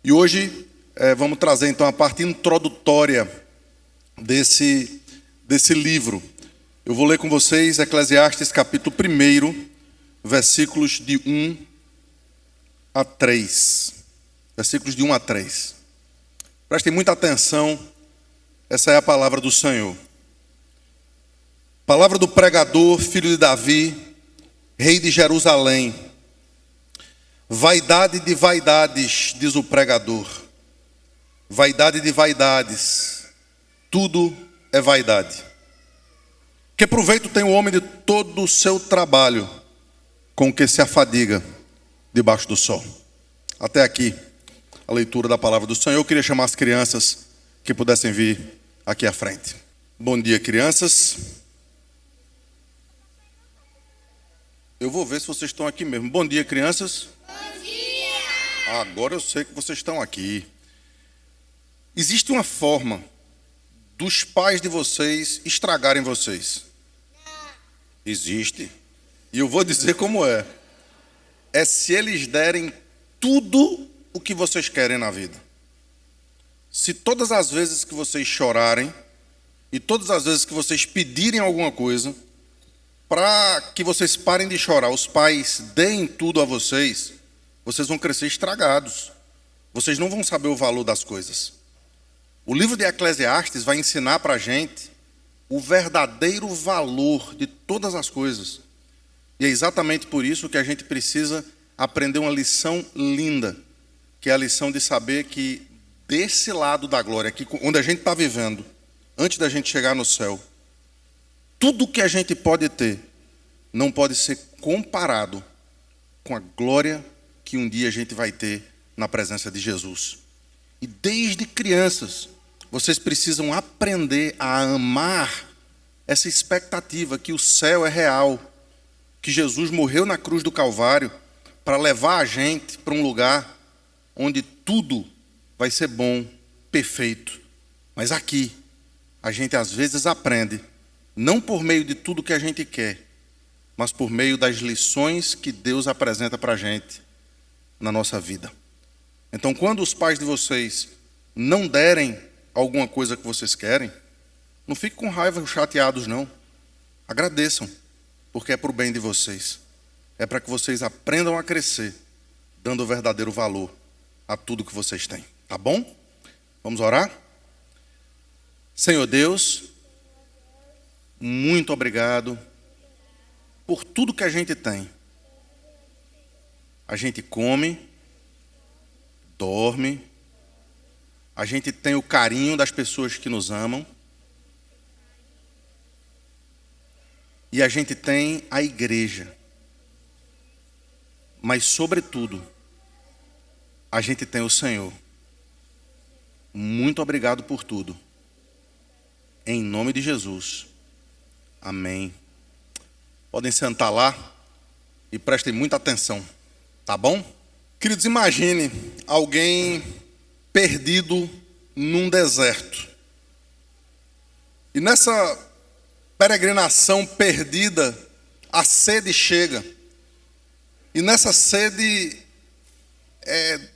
E hoje vamos trazer então a parte introdutória desse livro. Eu vou ler com vocês Eclesiastes capítulo 1, versículos de 1 a 3. Versículos de 1 a 3. Prestem muita atenção, essa é a palavra do Senhor. Palavra do pregador, filho de Davi, rei de Jerusalém. Vaidade de vaidades, diz o pregador. Vaidade de vaidades, tudo é vaidade. Que proveito tem o homem de todo o seu trabalho, com que se afadiga debaixo do sol. Até aqui a leitura da palavra do Senhor. Eu queria chamar as crianças que pudessem vir aqui à frente. Bom dia, crianças. Eu vou ver se vocês estão aqui mesmo. Bom dia, crianças. Bom dia! Agora eu sei que vocês estão aqui. Existe uma forma dos pais de vocês estragarem vocês? Não. Existe. E eu vou dizer como é. É se eles derem tudo o que vocês querem na vida. Se todas as vezes que vocês chorarem e todas as vezes que vocês pedirem alguma coisa, para que vocês parem de chorar, os pais deem tudo a vocês, vocês vão crescer estragados. Vocês não vão saber o valor das coisas. O livro de Eclesiastes vai ensinar para a gente o verdadeiro valor de todas as coisas. E é exatamente por isso que a gente precisa aprender uma lição linda, que é a lição de saber que desse lado da glória, aqui onde a gente está vivendo, antes da gente chegar no céu, tudo que a gente pode ter não pode ser comparado com a glória que um dia a gente vai ter na presença de Jesus. E desde crianças, vocês precisam aprender a amar essa expectativa que o céu é real, que Jesus morreu na cruz do Calvário para levar a gente para um lugar onde tudo vai ser bom, perfeito. Mas aqui, a gente às vezes aprende, não por meio de tudo que a gente quer, mas por meio das lições que Deus apresenta para a gente na nossa vida. Então, quando os pais de vocês não derem alguma coisa que vocês querem, não fiquem com raiva ou chateados, não. Agradeçam, porque é para o bem de vocês. É para que vocês aprendam a crescer, dando o verdadeiro valor a tudo que vocês têm. Tá bom? Vamos orar? Senhor Deus, muito obrigado por tudo que a gente tem. A gente come, dorme, a gente tem o carinho das pessoas que nos amam e a gente tem a igreja. Mas, sobretudo, a gente tem o Senhor. Muito obrigado por tudo. Em nome de Jesus. Amém. Podem sentar lá e prestem muita atenção, tá bom? Queridos, imagine alguém perdido num deserto. E nessa peregrinação perdida, a sede chega. E nessa sede,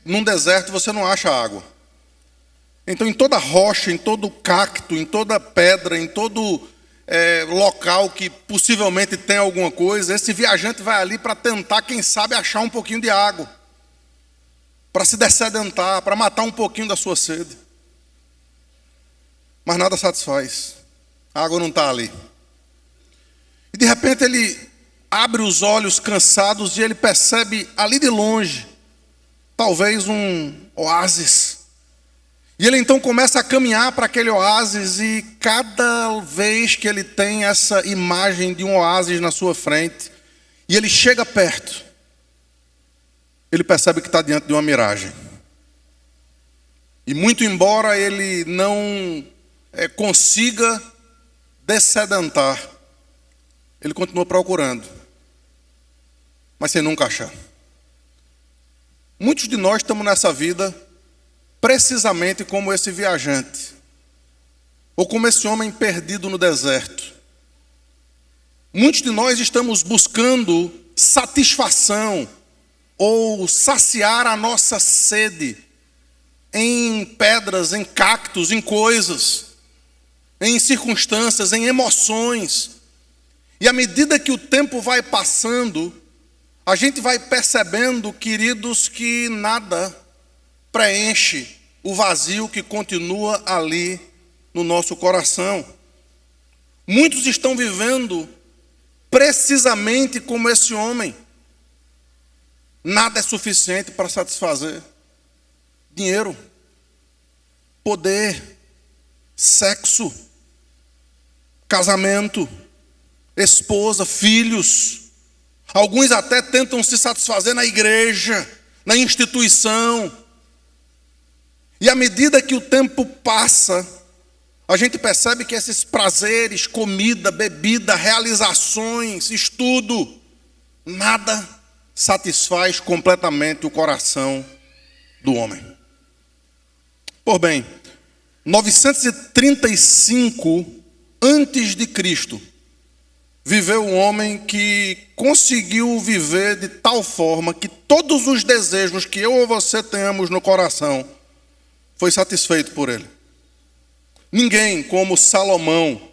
num deserto você não acha água. Então em toda rocha, em todo cacto, em toda pedra, em todo local que possivelmente tem alguma coisa, esse viajante vai ali para tentar, quem sabe, achar um pouquinho de água. Para se dessedentar, para matar um pouquinho da sua sede. Mas nada satisfaz. A água não está ali. E de repente ele abre os olhos cansados e ele percebe ali de longe, talvez um oásis. E ele então começa a caminhar para aquele oásis e cada vez que ele tem essa imagem de um oásis na sua frente, e ele chega perto, ele percebe que está diante de uma miragem. E muito embora ele não consiga dessedentar, ele continua procurando, mas sem nunca achar. Muitos de nós estamos nessa vida precisamente como esse viajante, ou como esse homem perdido no deserto. Muitos de nós estamos buscando satisfação ou saciar a nossa sede em pedras, em cactos, em coisas, em circunstâncias, em emoções. E à medida que o tempo vai passando, a gente vai percebendo, queridos, que nada preenche o vazio que continua ali no nosso coração. Muitos estão vivendo precisamente como esse homem. Nada é suficiente para satisfazer. Dinheiro, poder, sexo, casamento, esposa, filhos. Alguns até tentam se satisfazer na igreja, na instituição. E à medida que o tempo passa, a gente percebe que esses prazeres, comida, bebida, realizações, estudo, nada satisfaz completamente o coração do homem. Pois bem, 935 antes de Cristo, viveu um homem que conseguiu viver de tal forma que todos os desejos que eu ou você tenhamos no coração foi satisfeito por ele. Ninguém como Salomão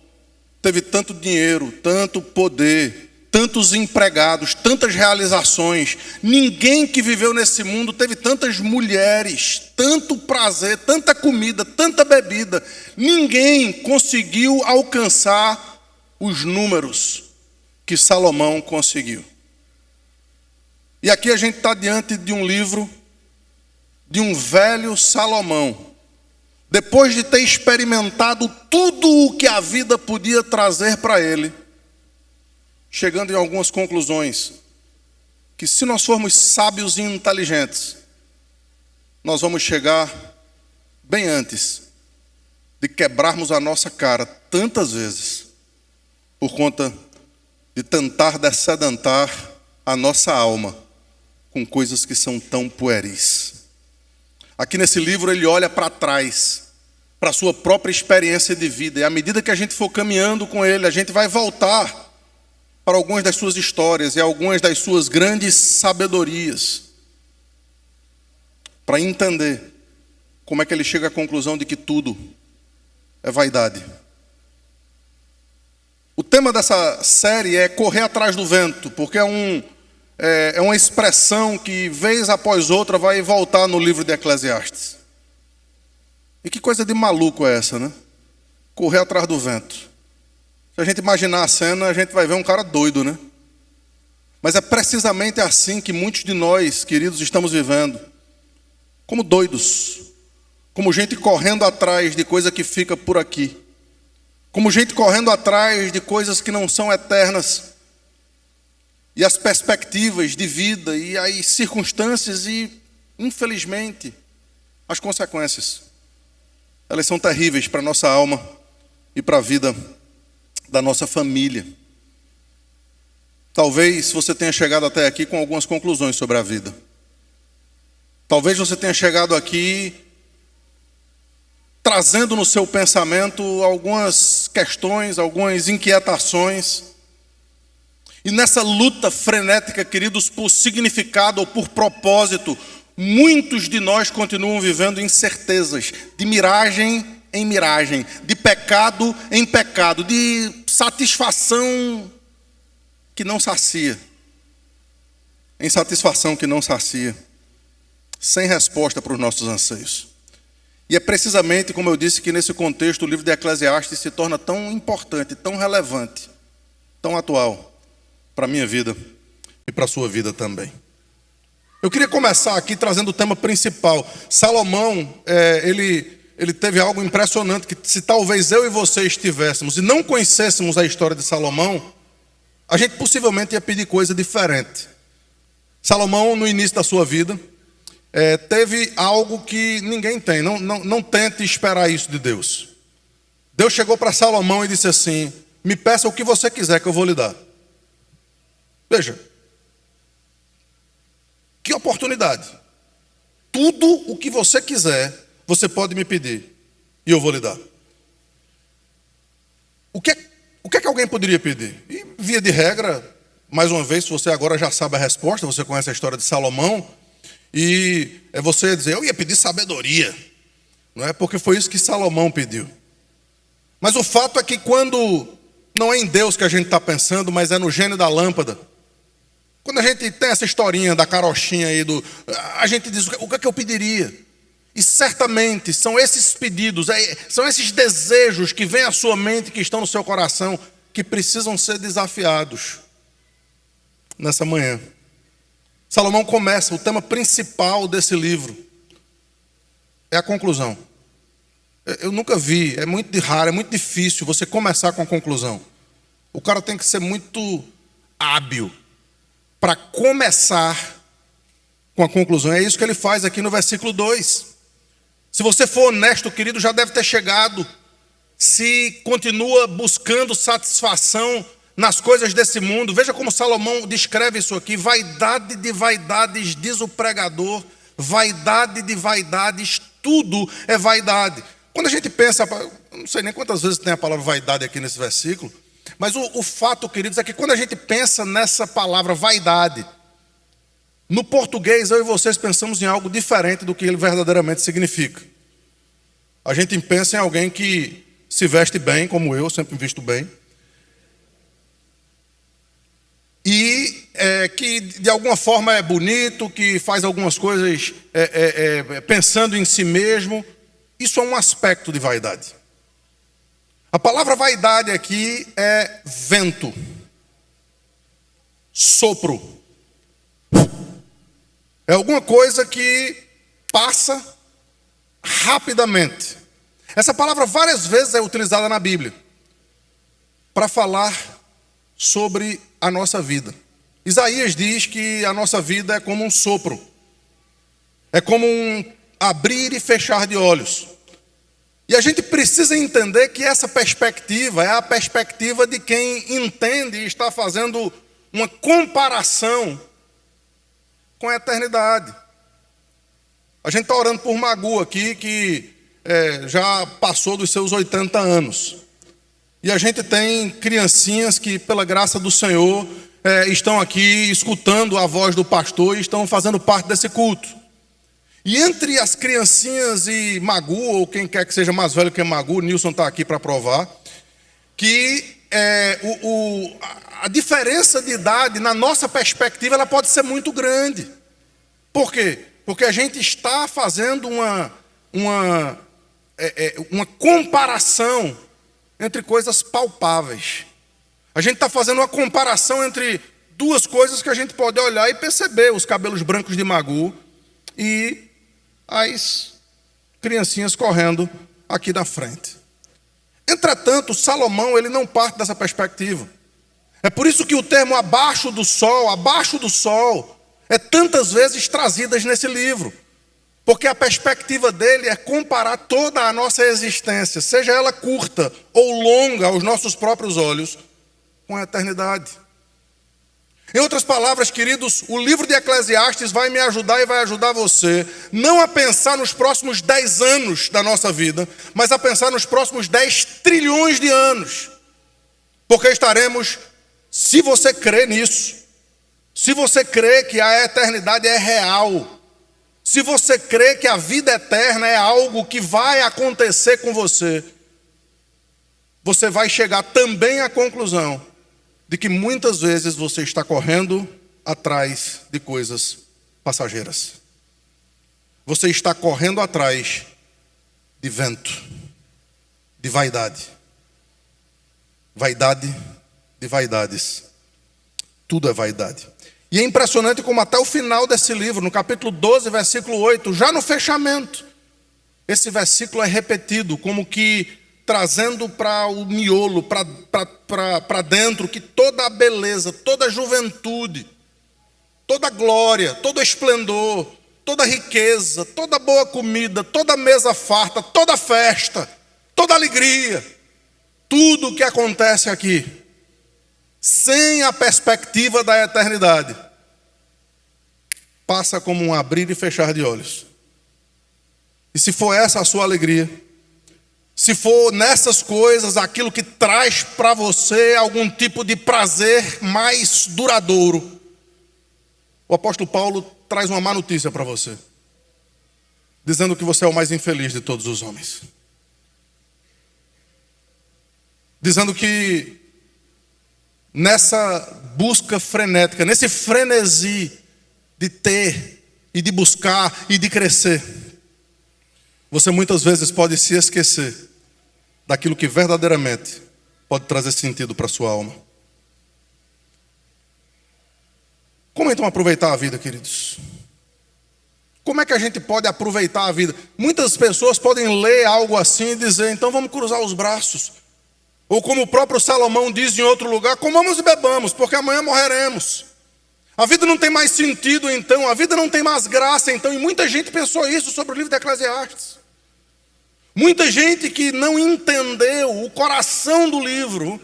teve tanto dinheiro, tanto poder, tantos empregados, tantas realizações. Ninguém que viveu nesse mundo teve tantas mulheres, tanto prazer, tanta comida, tanta bebida. Ninguém conseguiu alcançar os números que Salomão conseguiu. E aqui a gente está diante de um livro de um velho Salomão. Depois de ter experimentado tudo o que a vida podia trazer para ele, chegando em algumas conclusões, que se nós formos sábios e inteligentes, nós vamos chegar bem antes de quebrarmos a nossa cara tantas vezes, por conta de tentar dessedentar a nossa alma com coisas que são tão pueris. Aqui nesse livro ele olha para trás, para a sua própria experiência de vida, e à medida que a gente for caminhando com ele, a gente vai voltar para algumas das suas histórias e algumas das suas grandes sabedorias, para entender como é que ele chega à conclusão de que tudo é vaidade. O tema dessa série é correr atrás do vento, porque é uma expressão que vez após outra vai voltar no livro de Eclesiastes. E que coisa de maluco é essa, né? Correr atrás do vento. Se a gente imaginar a cena, a gente vai ver um cara doido, né? Mas é precisamente assim que muitos de nós, queridos, estamos vivendo. Como doidos. Como gente correndo atrás de coisa que fica por aqui. Como gente correndo atrás de coisas que não são eternas. E as perspectivas de vida e as circunstâncias e, infelizmente, as consequências. Elas são terríveis para a nossa alma e para a vida da nossa família. Talvez você tenha chegado até aqui com algumas conclusões sobre a vida. Talvez você tenha chegado aqui trazendo no seu pensamento algumas questões, algumas inquietações. E nessa luta frenética, queridos, por significado ou por propósito, muitos de nós continuam vivendo incertezas, de miragem em miragem, de pecado em pecado, de satisfação que não sacia, em satisfação que não sacia, sem resposta para os nossos anseios. E é precisamente, como eu disse, que nesse contexto o livro de Eclesiastes se torna tão importante, tão relevante, tão atual para a minha vida e para a sua vida também. Eu queria começar aqui trazendo o tema principal. Salomão, ele teve algo impressionante, que se talvez eu e você estivéssemos e não conhecêssemos a história de Salomão, a gente possivelmente ia pedir coisa diferente. Salomão, no início da sua vida, teve algo que ninguém tem. Não tente esperar isso de Deus. Deus chegou para Salomão e disse assim: me peça o que você quiser que eu vou lhe dar. Veja, que oportunidade. Tudo o que você quiser, você pode me pedir e eu vou lhe dar. O que é que alguém poderia pedir? E, via de regra, mais uma vez, se você agora já sabe a resposta, você conhece a história de Salomão, e é você dizer: eu ia pedir sabedoria. não é? Porque foi isso que Salomão pediu. Mas o fato é que quando não é em Deus que a gente está pensando, mas é no gênio da lâmpada, quando a gente tem essa historinha da carochinha aí, a gente diz, o que é que eu pediria? E certamente são esses pedidos, são esses desejos que vêm à sua mente, que estão no seu coração, que precisam ser desafiados nessa manhã. Salomão começa, o tema principal desse livro é a conclusão. Eu nunca vi, é muito raro, é muito difícil você começar com a conclusão. O cara tem que ser muito hábil para começar com a conclusão. É isso que ele faz aqui no versículo 2. Se você for honesto, querido, já deve ter chegado. Se continua buscando satisfação nas coisas desse mundo, veja como Salomão descreve isso aqui: vaidade de vaidades, diz o pregador, vaidade de vaidades, tudo é vaidade. Quando a gente pensa, não sei nem quantas vezes tem a palavra vaidade aqui nesse versículo, mas o fato, queridos, é que quando a gente pensa nessa palavra vaidade, no português eu e vocês pensamos em algo diferente do que ele verdadeiramente significa. A gente pensa em alguém que se veste bem, como eu sempre me visto bem, e que de alguma forma é bonito, que faz algumas coisas pensando em si mesmo. Isso é um aspecto de vaidade. A palavra vaidade aqui é vento, sopro. É alguma coisa que passa rapidamente. Essa palavra várias vezes é utilizada na Bíblia para falar sobre a nossa vida. Isaías diz que a nossa vida é como um sopro. É como um abrir e fechar de olhos. E a gente precisa entender que essa perspectiva é a perspectiva de quem entende e está fazendo uma comparação com a eternidade. A gente está orando por Magu aqui, que já passou dos seus 80 anos. E a gente tem criancinhas que, pela graça do Senhor, estão aqui escutando a voz do pastor e estão fazendo parte desse culto. E entre as criancinhas e Magu, ou quem quer que seja mais velho que Magu, Nilson está aqui para provar, que a diferença de idade, na nossa perspectiva, ela pode ser muito grande. Por quê? Porque a gente está fazendo uma comparação entre coisas palpáveis. A gente está fazendo uma comparação entre duas coisas que a gente pode olhar e perceber: os cabelos brancos de Magu e as criancinhas correndo aqui na frente. Entretanto, Salomão, ele não parte dessa perspectiva. É por isso que o termo abaixo do sol, é tantas vezes trazidas nesse livro. Porque a perspectiva dele é comparar toda a nossa existência, seja ela curta ou longa aos nossos próprios olhos, com a eternidade. Em outras palavras, queridos, o livro de Eclesiastes vai me ajudar e vai ajudar você, não a pensar nos próximos 10 anos da nossa vida, mas a pensar nos próximos 10 trilhões de anos. Porque estaremos, se você crê nisso, se você crê que a eternidade é real, se você crê que a vida eterna é algo que vai acontecer com você, você vai chegar também à conclusão de que muitas vezes você está correndo atrás de coisas passageiras. Você está correndo atrás de vento, de vaidade. Vaidade de vaidades. Tudo é vaidade. E é impressionante como até o final desse livro, no capítulo 12, versículo 8, já no fechamento, esse versículo é repetido, como que trazendo para o miolo, para dentro, que toda a beleza, toda a juventude, toda a glória, todo o esplendor, toda a riqueza, toda a boa comida, toda a mesa farta, toda a festa, toda a alegria, tudo o que acontece aqui, sem a perspectiva da eternidade, passa como um abrir e fechar de olhos. E se for essa a sua alegria, se for nessas coisas aquilo que traz para você algum tipo de prazer mais duradouro, o apóstolo Paulo traz uma má notícia para você. dizendo que você é o mais infeliz de todos os homens. Dizendo que nessa busca frenética, nesse frenesi de ter e de buscar e de crescer, você muitas vezes pode se esquecer daquilo que verdadeiramente pode trazer sentido para a sua alma. Como então aproveitar a vida, queridos? Como é que a gente pode aproveitar a vida? Muitas pessoas podem ler algo assim e dizer, então vamos cruzar os braços. Ou como o próprio Salomão diz em outro lugar, comamos e bebamos, porque amanhã morreremos. A vida não tem mais sentido então, a vida não tem mais graça então, e muita gente pensou isso sobre o livro de Eclesiastes. Muita gente que não entendeu o coração do livro,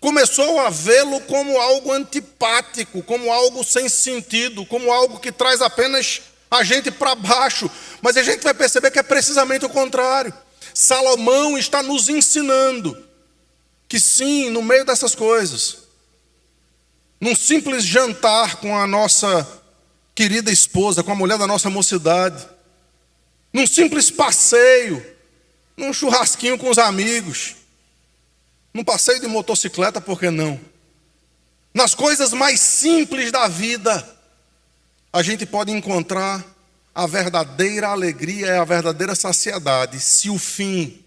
começou a vê-lo como algo antipático, como algo sem sentido, como algo que traz apenas a gente para baixo. Mas a gente vai perceber que é precisamente o contrário. Salomão está nos ensinando que sim, no meio dessas coisas, num simples jantar com a nossa querida esposa, com a mulher da nossa mocidade, num simples passeio, num churrasquinho com os amigos, num passeio de motocicleta, por que não? Nas coisas mais simples da vida, a gente pode encontrar a verdadeira alegria e a verdadeira saciedade, se o fim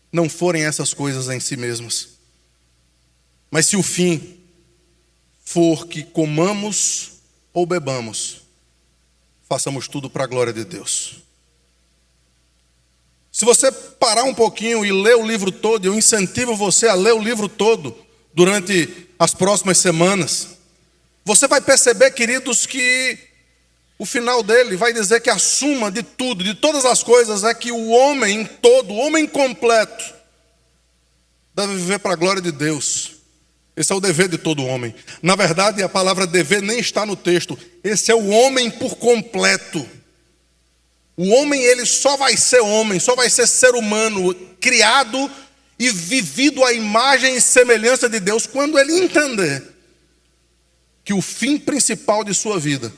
não forem essas coisas em si mesmas. Mas se o fim for que comamos ou bebamos, façamos tudo para a glória de Deus. Se você parar um pouquinho e ler o livro todo, eu incentivo você a ler o livro todo durante as próximas semanas, você vai perceber, queridos, que o final dele vai dizer que a suma de tudo, de todas as coisas, é que o homem todo, o homem completo, deve viver para a glória de Deus. Esse é o dever de todo homem. Na verdade, a palavra dever nem está no texto. Esse é o homem por completo. O homem, ele só vai ser homem, só vai ser ser humano, criado e vivido à imagem e semelhança de Deus, quando ele entender que o fim principal de sua vida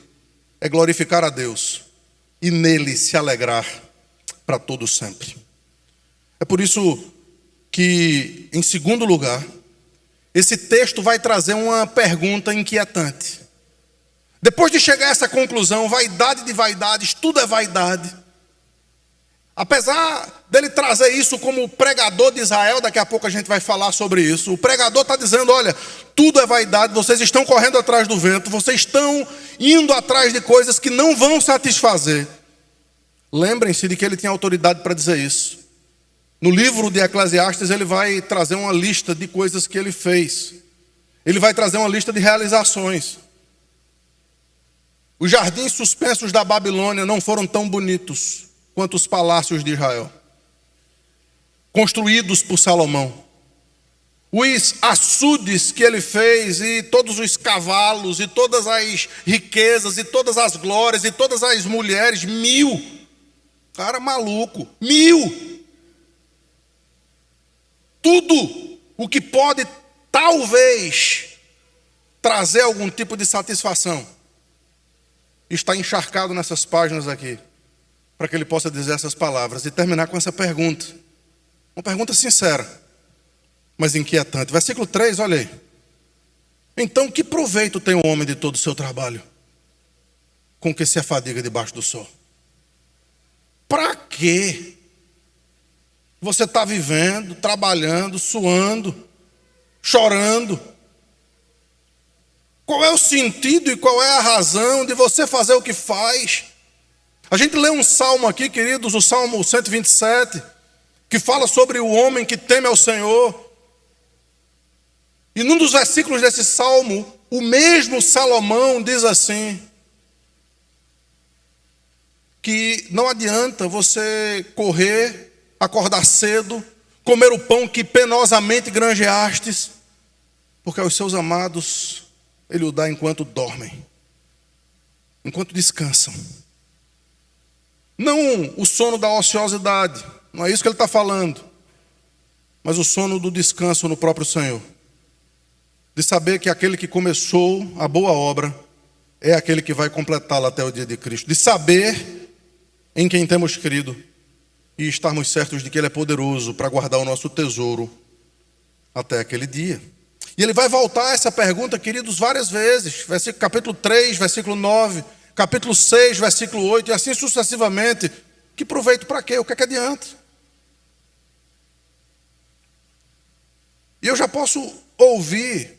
é glorificar a Deus e nele se alegrar para todo sempre. É por isso que, em segundo lugar, esse texto vai trazer uma pergunta inquietante. Depois de chegar a essa conclusão, vaidade de vaidades, tudo é vaidade. Apesar dele trazer isso como pregador de Israel, daqui a pouco a gente vai falar sobre isso. O pregador está dizendo, olha, tudo é vaidade, vocês estão correndo atrás do vento, vocês estão indo atrás de coisas que não vão satisfazer. Lembrem-se de que ele tinha autoridade para dizer isso. No livro de Eclesiastes ele vai trazer uma lista de coisas que ele fez. Ele vai trazer uma lista de realizações. Os jardins suspensos da Babilônia não foram tão bonitos quanto os palácios de Israel, construídos por Salomão. Os açudes que ele fez, e todos os cavalos, e todas as riquezas, e todas as glórias, e todas as mulheres, 1000. Cara maluco, 1000. Tudo o que pode, talvez, trazer algum tipo de satisfação, está encharcado nessas páginas aqui, para que ele possa dizer essas palavras e terminar com essa pergunta. Uma pergunta sincera, mas inquietante. Versículo 3, olha aí. Então, que proveito tem o homem de todo o seu trabalho, com que se afadiga debaixo do sol? Para quê? Você está vivendo, trabalhando, suando, chorando. Qual é o sentido e qual é a razão de você fazer o que faz? A gente lê um salmo aqui, queridos, o Salmo 127, que fala sobre o homem que teme ao Senhor. E num dos versículos desse salmo, o mesmo Salomão diz assim, que não adianta você correr, acordar cedo, comer o pão que penosamente granjeastes, porque aos seus amados ele o dá enquanto dormem, enquanto descansam. Não o sono da ociosidade, não é isso que ele está falando, mas o sono do descanso no próprio Senhor. De saber que aquele que começou a boa obra é aquele que vai completá-la até o dia de Cristo. De saber em quem temos crido e estarmos certos de que Ele é poderoso para guardar o nosso tesouro até aquele dia. E ele vai voltar a essa pergunta, queridos, várias vezes. Capítulo 3, versículo 9, capítulo 6, versículo 8, e assim sucessivamente. Que proveito para quê? O que é que adianta? E eu já posso ouvir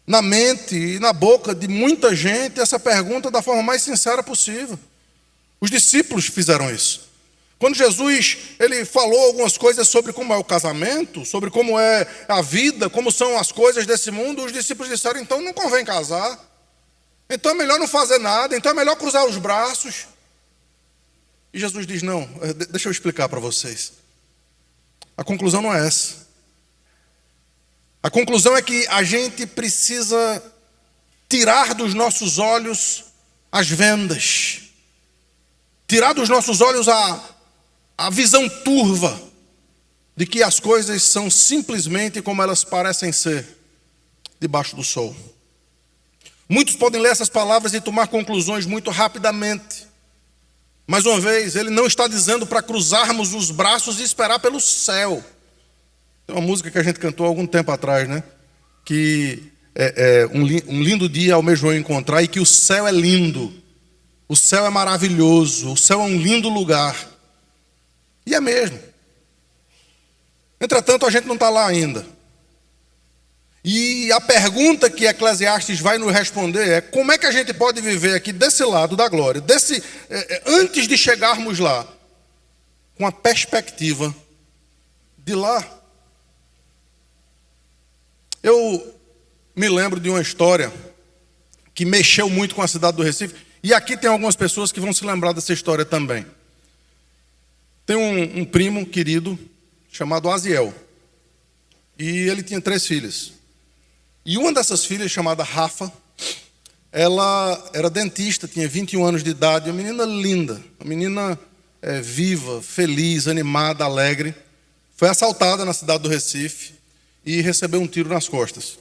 na mente e na boca de muita gente essa pergunta da forma mais sincera possível. Os discípulos fizeram isso. Quando Jesus ele falou algumas coisas sobre como é o casamento, sobre como é a vida, como são as coisas desse mundo, os discípulos disseram, então não convém casar, então é melhor não fazer nada, então é melhor cruzar os braços. E Jesus diz, não, deixa eu explicar para vocês. A conclusão não é essa. A conclusão é que a gente precisa tirar dos nossos olhos as vendas, tirar dos nossos olhos a visão turva de que as coisas são simplesmente como elas parecem ser debaixo do sol. Muitos podem ler essas palavras e tomar conclusões muito rapidamente. Mais uma vez, ele não está dizendo para cruzarmos os braços e esperar pelo céu. Tem uma música que a gente cantou há algum tempo atrás, né? Que um lindo dia almejou encontrar e que o céu é lindo. O céu é maravilhoso. O céu é um lindo lugar. E é mesmo. Entretanto, a gente não está lá ainda. E a pergunta que Eclesiastes vai nos responder é como é que a gente pode viver aqui desse lado da glória, antes de chegarmos lá, com a perspectiva de lá. Eu me lembro de uma história que mexeu muito com a cidade do Recife, e aqui tem algumas pessoas que vão se lembrar dessa história também. Tem um primo querido chamado Aziel, e ele tinha 3 filhas. E uma dessas filhas, chamada Rafa, ela era dentista, tinha 21 anos de idade, uma menina linda, uma menina viva, feliz, animada, alegre. Foi assaltada na cidade do Recife e recebeu um tiro nas costas.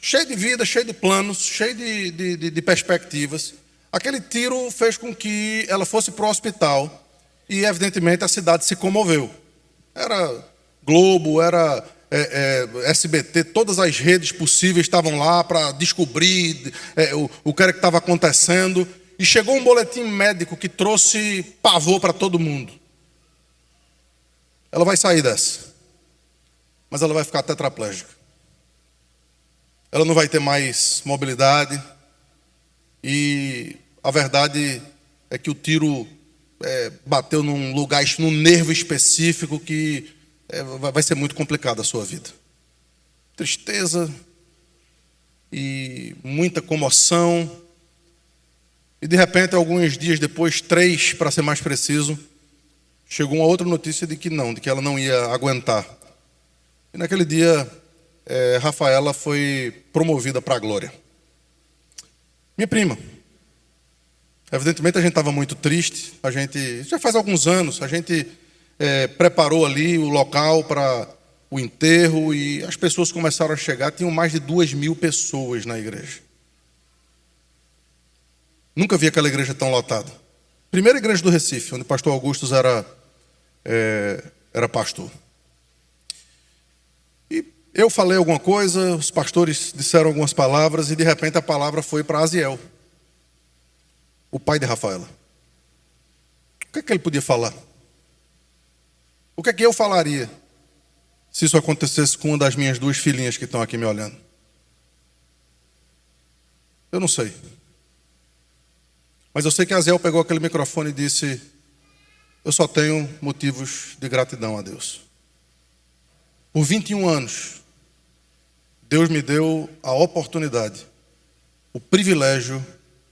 Cheio de vida, cheio de planos, cheio de perspectivas. Aquele tiro fez com que ela fosse para o hospital e, evidentemente, a cidade se comoveu. Era Globo, era SBT, todas as redes possíveis estavam lá para descobrir o que era que estava acontecendo. E chegou um boletim médico que trouxe pavor para todo mundo. Ela vai sair dessa, mas ela vai ficar tetraplégica. Ela não vai ter mais mobilidade. E a verdade é que o tiro bateu num lugar, num nervo específico que vai ser muito complicado a sua vida. Tristeza e muita comoção. E de repente, alguns dias depois, 3 para ser mais preciso, chegou uma outra notícia de que ela não ia aguentar. E naquele dia, Rafaela foi promovida para a glória. Minha prima. Evidentemente a gente estava muito triste. A gente, já faz alguns anos, a gente preparou ali o local para o enterro e as pessoas começaram a chegar. Tinham mais de 2.000 pessoas na igreja. Nunca vi aquela igreja tão lotada. Primeira igreja do Recife, onde o pastor Augustus era pastor. E eu falei alguma coisa, os pastores disseram algumas palavras e de repente a palavra foi para Aziel, o pai de Rafaela. O que é que ele podia falar? O que é que eu falaria se isso acontecesse com uma das minhas 2 filhinhas que estão aqui me olhando? Eu não sei. Mas eu sei que Aziel pegou aquele microfone e disse: eu só tenho motivos de gratidão a Deus. Por 21 anos, Deus me deu a oportunidade, o privilégio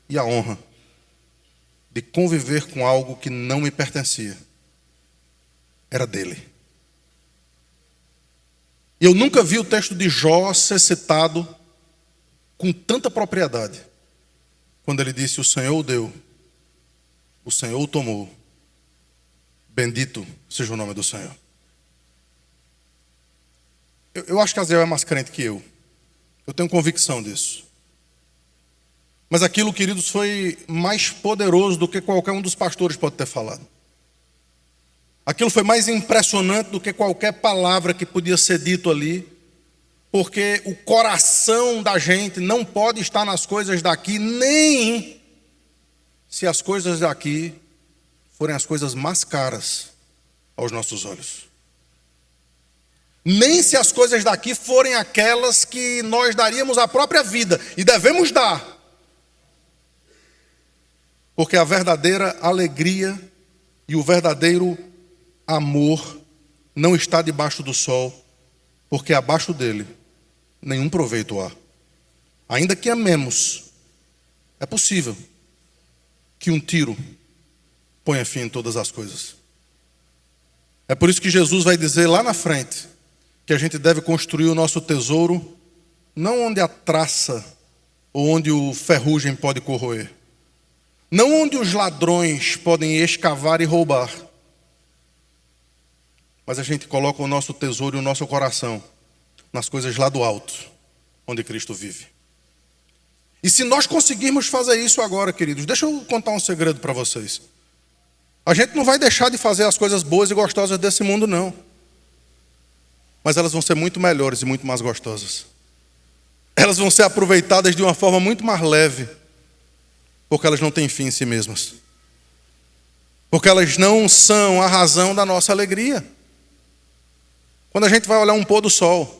e a honra de conviver com algo que não me pertencia. Era dele. E eu nunca vi o texto de Jó ser citado com tanta propriedade, quando ele disse: o Senhor o deu, o Senhor o tomou, bendito seja o nome do Senhor. Eu acho que Aziel é mais crente que eu. Eu tenho convicção disso. Mas aquilo, queridos, foi mais poderoso do que qualquer um dos pastores pode ter falado. Aquilo foi mais impressionante do que qualquer palavra que podia ser dito ali, porque o coração da gente não pode estar nas coisas daqui, nem se as coisas daqui forem as coisas mais caras aos nossos olhos. Nem se as coisas daqui forem aquelas que nós daríamos a própria vida, e devemos dar. Porque a verdadeira alegria e o verdadeiro amor não está debaixo do sol, porque abaixo dele nenhum proveito há. Ainda que amemos, é possível que um tiro ponha fim em todas as coisas. É por isso que Jesus vai dizer lá na frente que a gente deve construir o nosso tesouro não onde a traça ou onde o ferrugem pode corroer, não onde os ladrões podem escavar e roubar, mas a gente coloca o nosso tesouro e o nosso coração nas coisas lá do alto, onde Cristo vive. E se nós conseguirmos fazer isso agora, queridos, deixa eu contar um segredo para vocês. A gente não vai deixar de fazer as coisas boas e gostosas desse mundo, não. Mas elas vão ser muito melhores e muito mais gostosas. Elas vão ser aproveitadas de uma forma muito mais leve, porque elas não têm fim em si mesmas. Porque elas não são a razão da nossa alegria. Quando a gente vai olhar um pôr do sol,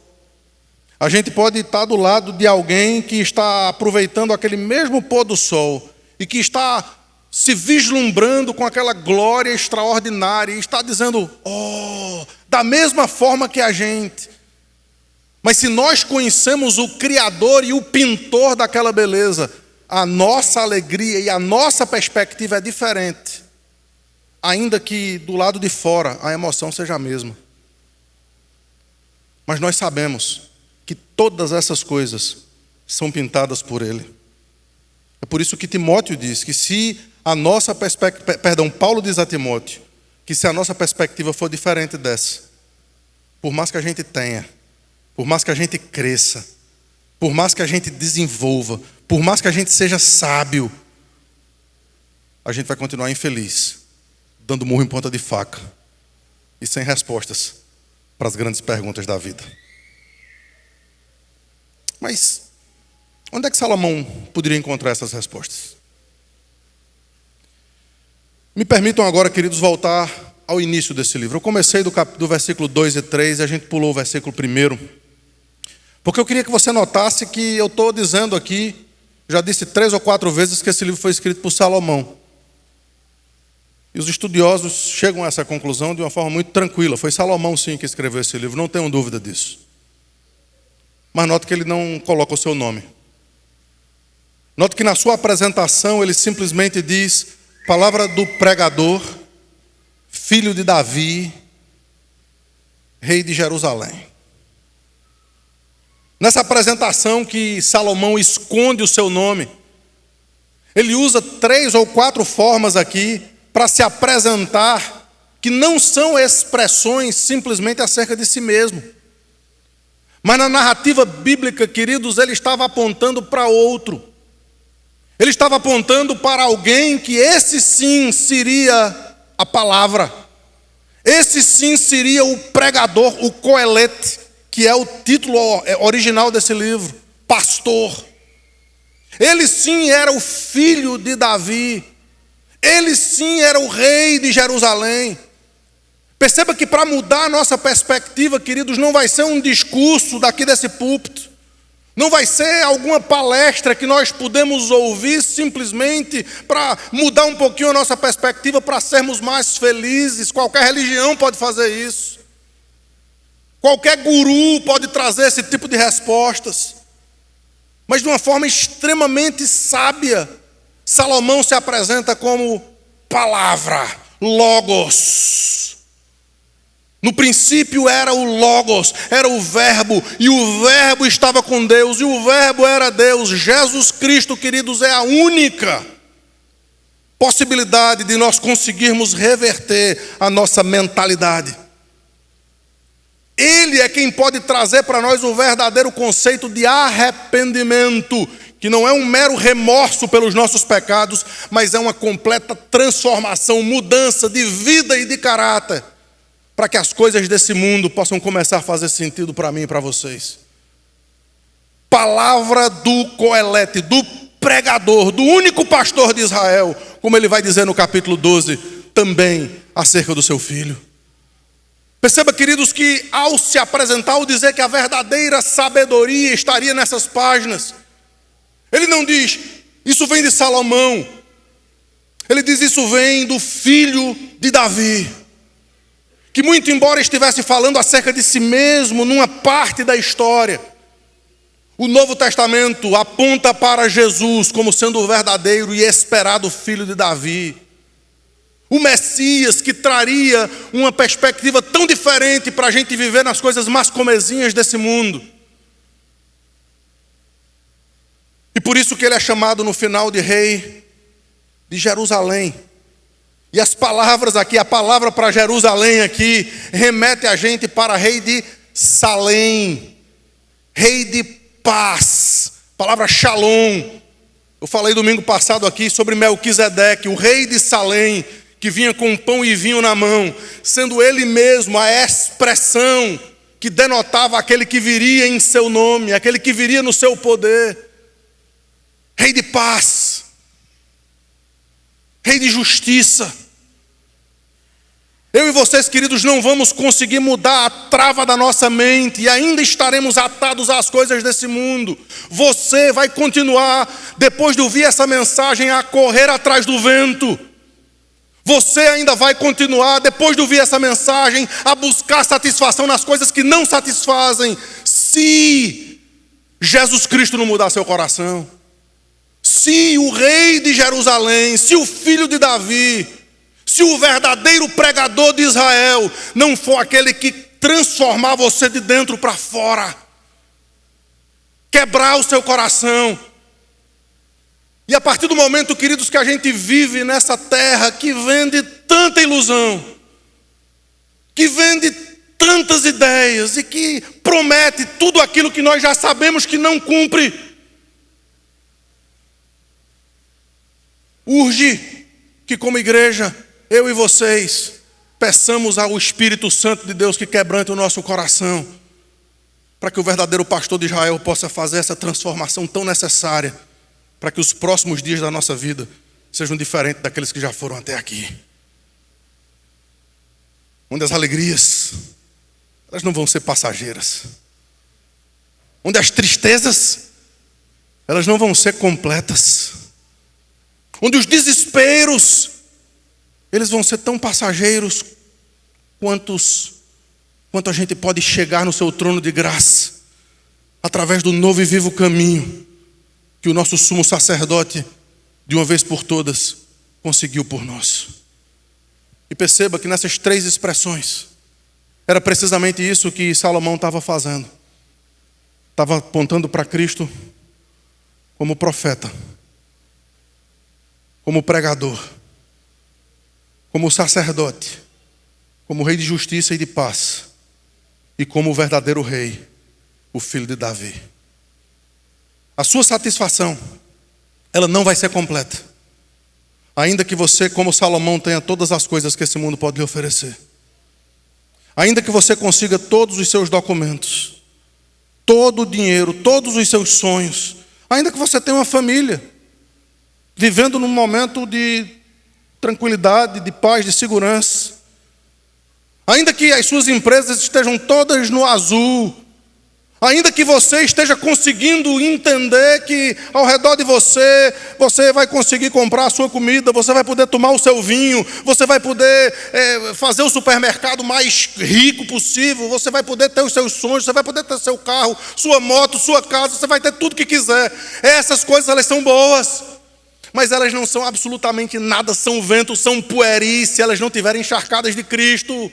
a gente pode estar do lado de alguém que está aproveitando aquele mesmo pôr do sol e que está se vislumbrando com aquela glória extraordinária e está dizendo, oh, da mesma forma que a gente. Mas se nós conhecemos o Criador e o pintor daquela beleza, a nossa alegria e a nossa perspectiva é diferente, ainda que do lado de fora a emoção seja a mesma. Mas nós sabemos que todas essas coisas são pintadas por Ele. É por isso que Timóteo diz que se a nossa perspectiva, Paulo diz a Timóteo, que se a nossa perspectiva for diferente dessa, por mais que a gente tenha, por mais que a gente cresça, por mais que a gente desenvolva, por mais que a gente seja sábio, a gente vai continuar infeliz, dando murro em ponta de faca e sem respostas para as grandes perguntas da vida. Mas onde é que Salomão poderia encontrar essas respostas? Me permitam agora, queridos, voltar ao início desse livro. Eu comecei do versículo 2 e 3 e a gente pulou o versículo 1. Porque eu queria que você notasse que eu estou dizendo aqui, já disse 3 ou 4 vezes que esse livro foi escrito por Salomão. E os estudiosos chegam a essa conclusão de uma forma muito tranquila. Foi Salomão, sim, que escreveu esse livro, não tenham dúvida disso. Mas note que ele não coloca o seu nome. Note que na sua apresentação ele simplesmente diz, palavra do pregador, filho de Davi, rei de Jerusalém. Nessa apresentação que Salomão esconde o seu nome, ele usa 3 ou 4 formas aqui para se apresentar, que não são expressões simplesmente acerca de si mesmo. Mas na narrativa bíblica, queridos, ele estava apontando para outro. Ele estava apontando para alguém que esse sim seria a palavra. Esse sim seria o pregador, o coelete, que é o título original desse livro, pastor. Ele sim era o filho de Davi. Ele sim era o rei de Jerusalém. Perceba que para mudar a nossa perspectiva, queridos, não vai ser um discurso daqui desse púlpito. Não vai ser alguma palestra que nós podemos ouvir simplesmente para mudar um pouquinho a nossa perspectiva, para sermos mais felizes. Qualquer religião pode fazer isso. Qualquer guru pode trazer esse tipo de respostas. Mas de uma forma extremamente sábia, Salomão se apresenta como palavra, logos. No princípio era o Logos, era o Verbo, e o Verbo estava com Deus, e o Verbo era Deus. Jesus Cristo, queridos, é a única possibilidade de nós conseguirmos reverter a nossa mentalidade. Ele é quem pode trazer para nós o verdadeiro conceito de arrependimento, que não é um mero remorso pelos nossos pecados, mas é uma completa transformação, mudança de vida e de caráter, para que as coisas desse mundo possam começar a fazer sentido para mim e para vocês. Palavra do Coelete, do pregador, do único pastor de Israel, como ele vai dizer no capítulo 12, também acerca do seu filho. Perceba, queridos, que ao se apresentar, ao dizer que a verdadeira sabedoria estaria nessas páginas, ele não diz, isso vem de Salomão. Ele diz, isso vem do filho de Davi, que muito embora estivesse falando acerca de si mesmo numa parte da história, o Novo Testamento aponta para Jesus como sendo o verdadeiro e esperado filho de Davi. O Messias que traria uma perspectiva tão diferente para a gente viver nas coisas mais comezinhas desse mundo. E por isso que ele é chamado no final de rei de Jerusalém. E as palavras aqui, a palavra para Jerusalém aqui, remete a gente para rei de Salém, rei de paz, palavra Shalom. Eu falei domingo passado aqui sobre Melquisedeque, o rei de Salém, que vinha com pão e vinho na mão, sendo ele mesmo a expressão que denotava aquele que viria em seu nome, aquele que viria no seu poder. Rei de paz, rei de justiça. Eu e vocês, queridos, não vamos conseguir mudar a trava da nossa mente e ainda estaremos atados às coisas desse mundo. Você vai continuar, depois de ouvir essa mensagem, a correr atrás do vento. Você ainda vai continuar, depois de ouvir essa mensagem, a buscar satisfação nas coisas que não satisfazem, se Jesus Cristo não mudar seu coração. Se o rei de Jerusalém, se o filho de Davi, se o verdadeiro pregador de Israel não for aquele que transformar você de dentro para fora, quebrar o seu coração. E a partir do momento, queridos, que a gente vive nessa terra que vende tanta ilusão, que vende tantas ideias e que promete tudo aquilo que nós já sabemos que não cumpre, urge que como igreja, eu e vocês, peçamos ao Espírito Santo de Deus que quebrante o nosso coração, para que o verdadeiro pastor de Israel possa fazer essa transformação tão necessária, para que os próximos dias da nossa vida sejam diferentes daqueles que já foram até aqui. Onde as alegrias, elas não vão ser passageiras. Onde as tristezas, elas não vão ser completas. Onde os desesperos, eles vão ser tão passageiros quanto a gente pode chegar no seu trono de graça, através do novo e vivo caminho que o nosso sumo sacerdote, de uma vez por todas, conseguiu por nós. E perceba que nessas três expressões, era precisamente isso que Salomão estava fazendo. Estava apontando para Cristo como profeta, como pregador, como sacerdote, como rei de justiça e de paz, e como o verdadeiro rei, o filho de Davi. A sua satisfação, ela não vai ser completa, ainda que você, como Salomão, tenha todas as coisas que esse mundo pode lhe oferecer. Ainda que você consiga todos os seus documentos, todo o dinheiro, todos os seus sonhos, ainda que você tenha uma família, vivendo num momento de tranquilidade, de paz, de segurança, ainda que as suas empresas estejam todas no azul, ainda que você esteja conseguindo entender que ao redor de você, você vai conseguir comprar a sua comida, você vai poder tomar o seu vinho, você vai poder fazer o supermercado mais rico possível, você vai poder ter os seus sonhos, você vai poder ter seu carro, sua moto, sua casa, você vai ter tudo que quiser. Essas coisas, elas são boas, mas elas não são absolutamente nada, são vento, são pueris, se elas não estiverem encharcadas de Cristo.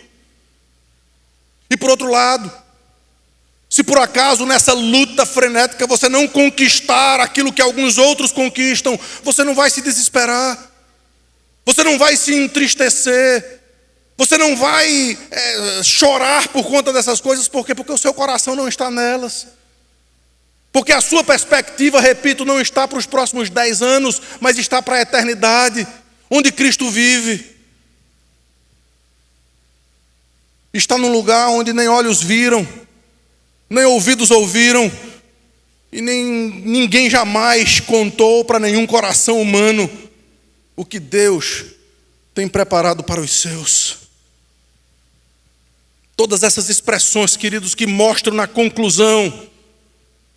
E por outro lado, se por acaso nessa luta frenética você não conquistar aquilo que alguns outros conquistam, você não vai se desesperar, você não vai se entristecer, você não vai chorar por conta dessas coisas. Por quê? Porque o seu coração não está nelas. Porque a sua perspectiva, repito, não está para os próximos 10 anos, mas está para a eternidade, onde Cristo vive. Está num lugar onde nem olhos viram, nem ouvidos ouviram, e ninguém jamais contou para nenhum coração humano o que Deus tem preparado para os seus. Todas essas expressões, queridos, que mostram na conclusão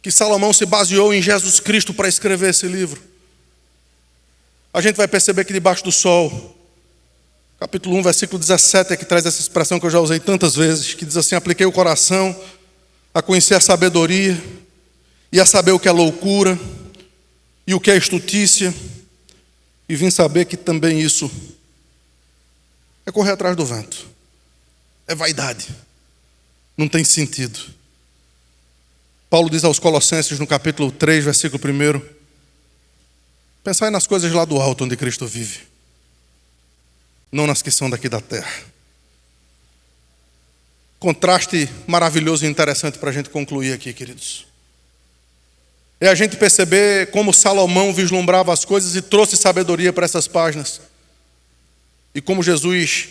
que Salomão se baseou em Jesus Cristo para escrever esse livro. A gente vai perceber que debaixo do sol, capítulo 1, versículo 17, é que traz essa expressão que eu já usei tantas vezes, que diz assim: apliquei o coração a conhecer a sabedoria e a saber o que é loucura e o que é estutícia, e vim saber que também isso é correr atrás do vento, é vaidade, não tem sentido. Paulo diz aos Colossenses no capítulo 3, versículo 1: pensai nas coisas lá do alto onde Cristo vive, não nas que são daqui da terra. Contraste maravilhoso e interessante para a gente concluir aqui, queridos. É a gente perceber como Salomão vislumbrava as coisas e trouxe sabedoria para essas páginas. E como Jesus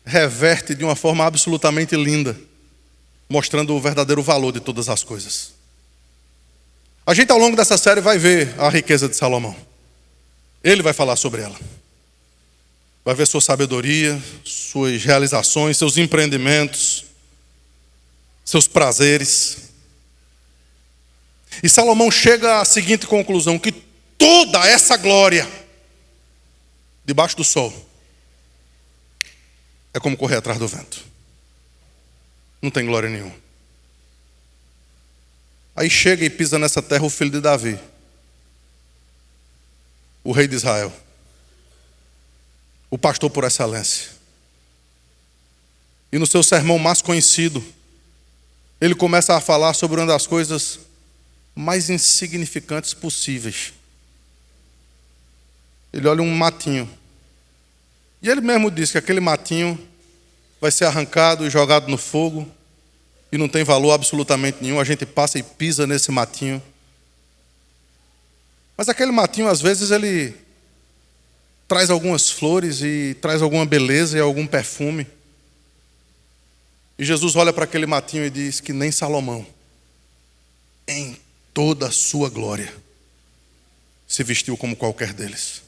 reverte de uma forma absolutamente linda, mostrando o verdadeiro valor de todas as coisas. A gente ao longo dessa série vai ver a riqueza de Salomão. Ele vai falar sobre ela. Vai ver sua sabedoria, suas realizações, seus empreendimentos, seus prazeres. E Salomão chega à seguinte conclusão: que toda essa glória debaixo do sol é como correr atrás do vento. Não tem glória nenhuma. Aí chega e pisa nessa terra o filho de Davi, o rei de Israel, o pastor por excelência. E no seu sermão mais conhecido, ele começa a falar sobre uma das coisas mais insignificantes possíveis. Ele olha um matinho, e ele mesmo diz que aquele matinho vai ser arrancado e jogado no fogo, e não tem valor absolutamente nenhum. A gente passa e pisa nesse matinho. Mas aquele matinho, às vezes, ele traz algumas flores e traz alguma beleza e algum perfume. E Jesus olha para aquele matinho e diz que nem Salomão, em toda a sua glória, se vestiu como qualquer deles.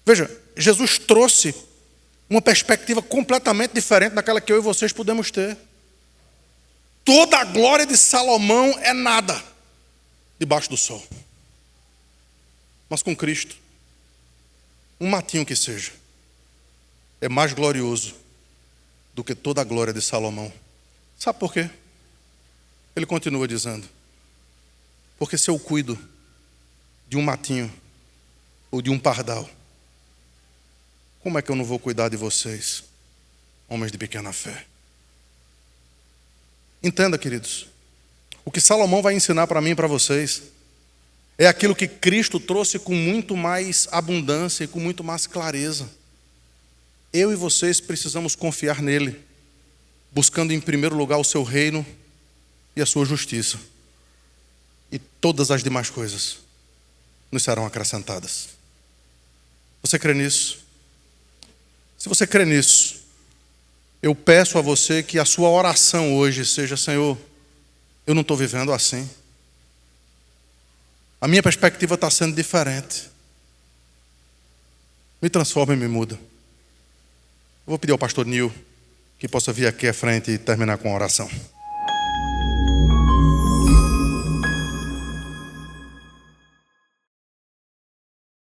Veja, Jesus trouxe uma perspectiva completamente diferente daquela que eu e vocês podemos ter. Toda a glória de Salomão é nada debaixo do sol. Mas com Cristo, um matinho que seja, é mais glorioso do que toda a glória de Salomão. Sabe por quê? Ele continua dizendo: porque se eu cuido de um matinho ou de um pardal, como é que eu não vou cuidar de vocês, homens de pequena fé? Entenda, queridos, o que Salomão vai ensinar para mim e para vocês é aquilo que Cristo trouxe com muito mais abundância e com muito mais clareza. Eu e vocês precisamos confiar nele, buscando em primeiro lugar o seu reino e a sua justiça. E todas as demais coisas nos serão acrescentadas. Você crê nisso? Se você crê nisso, eu peço a você que a sua oração hoje seja: Senhor, eu não estou vivendo assim. A minha perspectiva está sendo diferente. Me transforma e me muda. Eu vou pedir ao pastor Nil que possa vir aqui à frente e terminar com a oração.